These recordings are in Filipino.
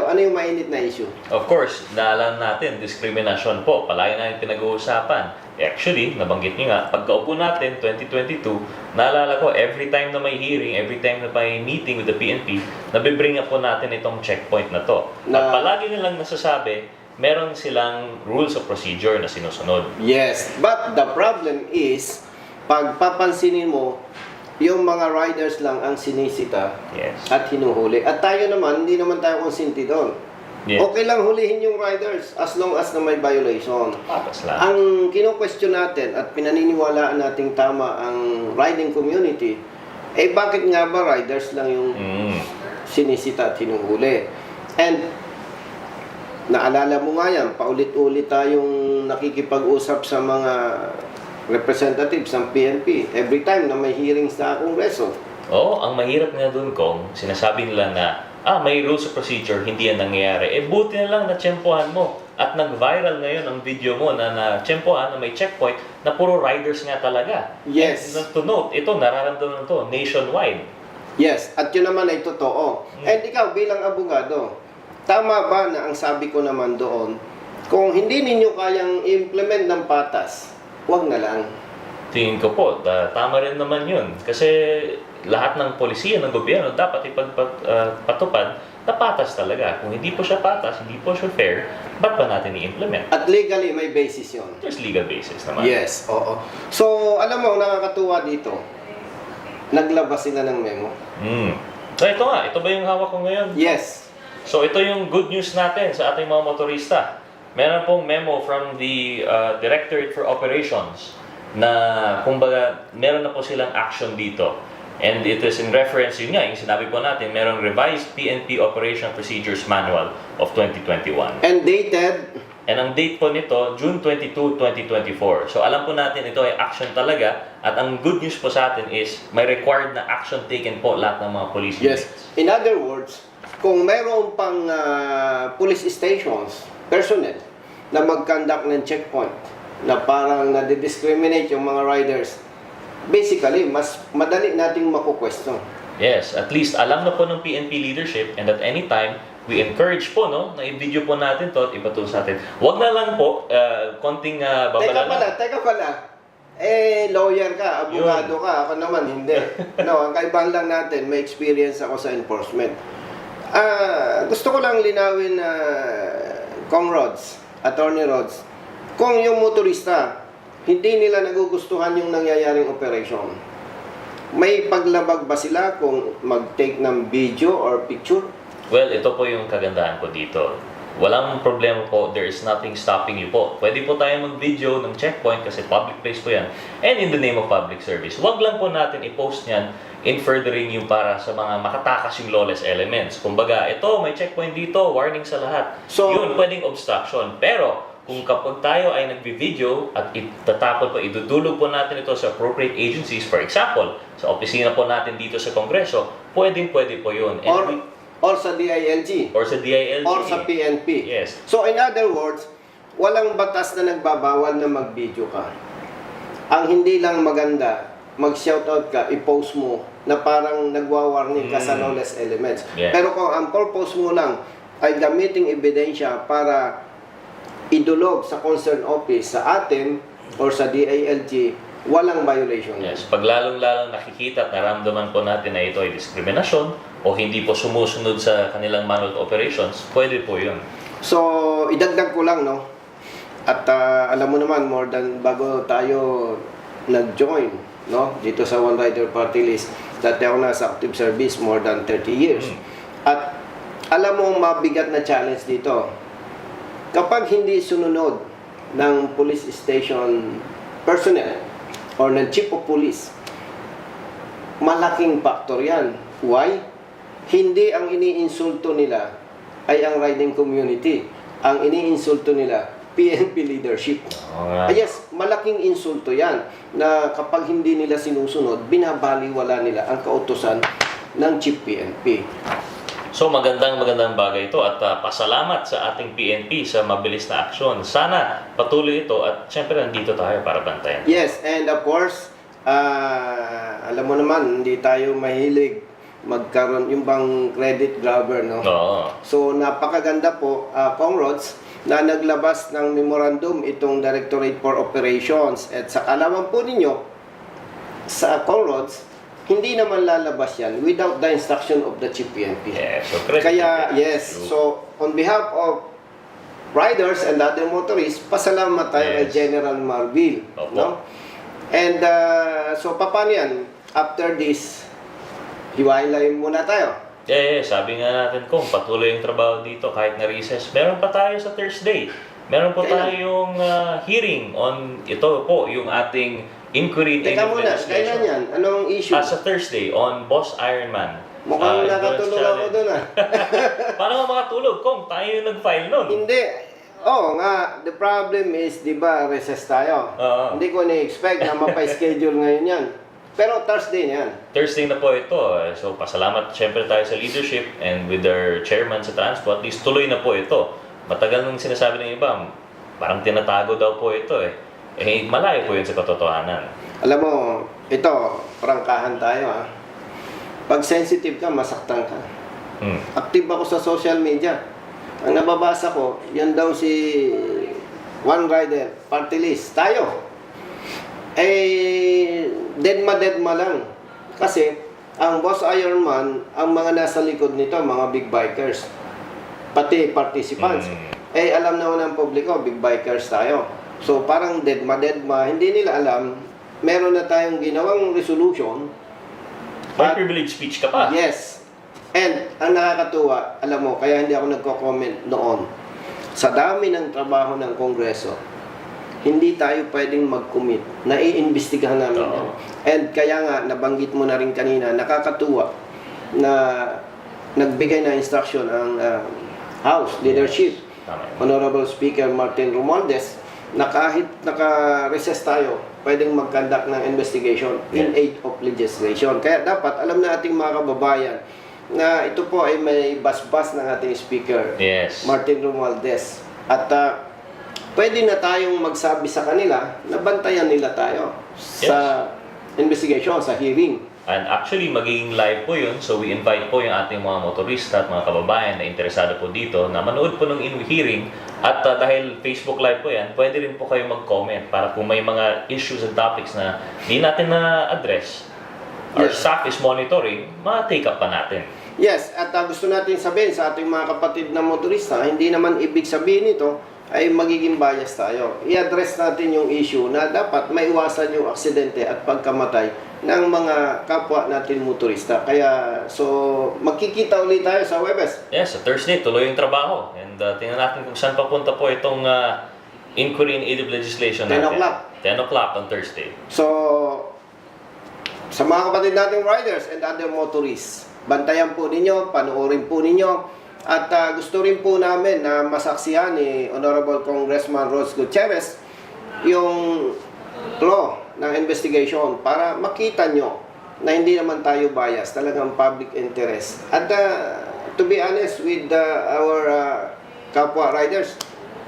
ano yung mainit na issue? Of course, naalam natin, discrimination po. Palagi natin pinag-uusapan. Actually, nabanggit niyo nga, pagkaupo natin, 2022, naalala ko, every time na may hearing, every time na may meeting with the PNP, nabibring up po natin itong checkpoint na to. At palagi nilang nasasabi, meron silang rules of procedure na sinusunod. Yes, but the problem is, pag papansinin mo, yung mga riders lang ang sinisita at hinuhuli. At tayo naman, hindi naman tayo konsinti doon. Yes. Okay lang hulihin yung riders as long as na may violation. Patas lang. Ang kino-question natin at pinaniniwalaan nating tama ang riding community, eh bakit nga ba riders lang yung sinisita at hinuhuli? And naalala mo nga yan, paulit-ulit tayong nakikipag-usap sa mga representatives ng PNP every time na may hearings sa Kongreso. Oo, ang mahirap nga dun, Kong, sinasabi nila na may rules of procedure, hindi yan nangyayari. Eh, buti na lang na-tsempohan mo. At nag-viral ngayon ang video mo na na-tsempohan na may checkpoint na puro riders nga talaga. Yes. And to note, ito, nararamdaman to nationwide. Yes, at yun naman ay totoo. And ikaw, bilang abogado, tama ba na ang sabi ko naman doon, kung hindi ninyo kayang implement ng patas, huwag na lang. Tingin ko po, tama rin naman yun. Kasi lahat ng polisiya ng gobyerno dapat ipagpatupad na patas talaga. Kung hindi po siya patas, hindi po siya fair, ba't ba natin i-implement? At legally, may basis yun. There's legal basis naman. Yes, oo. So, alam mo, nakakatuwa dito, naglabas sila ng memo. So, ito nga, ito ba yung hawak ko ngayon? Yes. So, ito yung good news natin sa ating mga motorista. Meron pong memo from the Directorate for Operations na, kumbaga, meron na po silang action dito. And it is in reference, yun nga, yung sinabi po natin, merong revised PNP Operation Procedures Manual of 2021. And dated? And ang date po nito, June 22, 2024. So alam po natin ito ay action talaga. At ang good news po sa atin is may required na action taken po lahat ng mga police units. Yes. In other words, kung mayroon pang police stations, personnel, na mag-conduct ng checkpoint, na parang nade-discriminate yung mga riders, basically, mas madali nating makukwestiyon. Yes, at least alam na po ng PNP leadership and at any time, we encourage po, no, na i-video po natin to at ipatul sa atin. Huwag na lang po, konting babala. Teka pala. Eh, lawyer ka, abogado ka, ako naman hindi. No, ang kaibahan lang natin, may experience ako sa enforcement. Gusto ko lang linawin na Kong Rods, Attorney Rods, kung yung motorista, hindi nila nagugustuhan yung nangyayaring operation, may paglabag ba sila kung mag-take ng video or picture? Well, ito po yung kagandahan ko dito. Walang problema po, there is nothing stopping you po. Pwede po tayo mag-video ng checkpoint kasi public place po yan. And in the name of public service, wag lang po natin i-post yan in furthering yung para sa mga makatakas yung lawless elements. Kumbaga, ito, may checkpoint dito, warning sa lahat. So, yun, pwedeng obstruction. Pero, kung kapag tayo ay nagbi-video at itatapon po, idudulog po natin ito sa appropriate agencies, for example, sa opisina po natin dito sa Kongreso, pwede po yun. Or sa DILG. Or sa DILG. Or sa PNP. Yes. So, in other words, walang batas na nagbabawal na mag-video ka. Ang hindi lang maganda, mag-shoutout ka, i-post mo na parang nagwa-warning ka sa lawless elements. Yeah. Pero kung ang purpose mo lang ay gamiting ebidensya para idulog sa concerned office sa atin or sa DILG, walang violation. Yes, pag lalong-lalong nakikita at naramdaman po natin na ito ay diskriminasyon o hindi po sumusunod sa kanilang manual of operations, pwede po yun. So, idagdag ko lang, no? At alam mo naman, more than bago tayo nag-join, no? Dito sa One Rider Party List, dati ako nasa active service more than 30 years. At alam mo ang mabigat na challenge dito. Kapag hindi sununod ng police station personnel or ng chief of police, malaking factor yan. Why? Hindi ang iniinsulto nila ay ang riding community. Ang iniinsulto nila, PNP leadership. Yes, malaking insulto yan na kapag hindi nila sinusunod, binabaliwala nila ang kautusan ng chief PNP. So magandang bagay ito at pasalamat sa ating PNP sa mabilis na aksyon. Sana patuloy ito at syempre nandito tayo para bantayan. Yes, and of course, alam mo naman, hindi tayo mahilig magkaroon yung bang credit grabber, no? Oo. So, napakaganda po, Conrods, na naglabas ng memorandum itong Directorate for Operations. At sa kalaman po ninyo, sa Conrods, hindi naman lalabas yan without the instruction of the Chief PNP. Yeah, so credit. Kaya, yes. So, on behalf of riders and other motorists, pasalamat tayo kay Yes. General Marvil. Opo. No? And, so, paano yan? After this, hiwa-hilayin muna tayo. Yeah, sabi nga natin kung patuloy yung trabaho dito kahit na recess. Meron pa tayo sa Thursday. Meron po Kailan? tayong hearing on ito po, yung ating inquiry Teka muna, kailan yan? Anong issue? Sa Thursday on Boss Ironman. Mukhang Endurance nakatulog ako Challenge. doon Paano nga makatulog? Kung tayo yung nag-file nun. Hindi. Oo nga, the problem is, di ba, recess tayo. Oo. Hindi ko na-expect na mapa-schedule ngayon yan. Pero Thursday na yan. Thursday na po ito. So, pasalamat syempre tayo sa leadership and with their chairman sa Transpo. At least tuloy na po ito. Matagal nang sinasabi ng iba, parang tinatago daw po ito eh. Eh, malayo po yun sa katotohanan. Alam mo, ito, prangkahan tayo ha. Pag sensitive ka, masaktan ka. Active ako sa social media. Ang nababasa ko, yan daw si One Rider, party list. Tayo. Eh, deadma lang. Kasi, ang Boss Ironman, ang mga nasa likod nito, mga big bikers. Pati participants. Eh, alam naman ng publiko, big bikers tayo. So, parang deadma, hindi nila alam, meron na tayong ginawang resolution. May privilege speech ka pa. Yes. And, ang nakakatuwa, alam mo, kaya hindi ako nagko-comment noon. Sa dami ng trabaho ng Kongreso, hindi tayo pwedeng mag-commit. Naiimbestigahan namin Oo. yan. And kaya nga, nabanggit mo na rin kanina, nakakatuwa na nagbigay na instruction ang House Leadership, Tama yun. Honorable Speaker Martin Romualdez, na kahit naka-recess tayo, pwedeng mag-conduct ng investigation in aid of legislation. Kaya dapat alam na ating mga kababayan na ito po ay may basbas ng ating Speaker, Yes. Martin Romualdez. At pwede na tayong magsabi sa kanila na bantayan nila tayo sa investigation, sa hearing. And actually, magiging live po yun. So, we invite po yung ating mga motorista at mga kababayan na interesado po dito na manood po ng hearing. At dahil Facebook Live po yan, pwede rin po kayo mag-comment para kung may mga issues and topics na di natin na-address, our Yes. staff is monitoring, ma-take up pa natin. Yes, at gusto natin sabihin sa ating mga kapatid na motorista, hindi naman ibig sabihin nito ay magiging bias tayo. I-address natin yung issue na dapat maiwasan yung aksidente at pagkamatay ng mga kapwa natin motorista. Kaya, so, magkikita ulit tayo sa Webes. Yes, sa Thursday, tuloy yung trabaho. And tingnan natin kung saan papunta po itong inquiry in aid of legislation 10 natin. o'clock. 10 o'clock on Thursday. So, sa mga kapatid nating riders and other motorists, bantayan po ninyo, panoorin po ninyo, at gusto rin po namin na masaksihan ni Honorable Congressman Rose Gutierrez yung law ng investigation para makita nyo na hindi naman tayo bias, talagang public interest. At to be honest with our kapwa riders,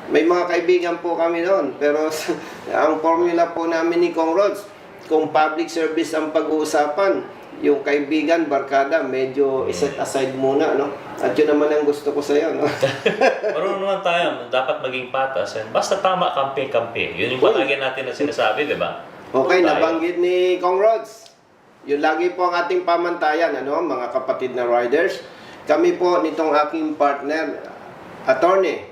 may mga kaibigan po kami noon, pero ang formula po namin ni Kong Rods, kung public service ang pag-uusapan, yung kaibigan, barkada, medyo iset aside muna, no? At yun naman ang gusto ko sa'yo, no? Marunong naman tayo, dapat maging patas. And basta tama, kampi-kampi. Yun yung palagi natin na sinasabi, di ba? Okay, Tayo. nabanggit ni Kong Rods. Yun lagi po ang ating pamantayan, ano, mga kapatid na riders. Kami po nitong aking partner, attorney,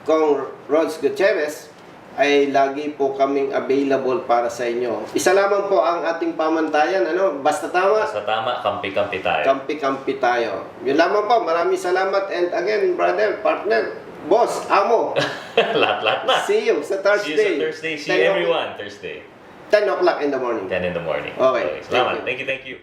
Kong Rods Gutierrez, ay lagi po kaming available para sa inyo. Isa lamang po ang ating pamantayan, ano, basta tama, Basta tama, kampi-kampi tayo. kampi-kampi tayo. Yun lamang po, maraming salamat and again, brother, partner, boss, amo. Lahat-lahat na. See you sa See you Thursday. sa Thursday. See 10 everyone Thursday. 10 o'clock in the morning. 10 in the morning. Okay. Salamat. Thank Thank you.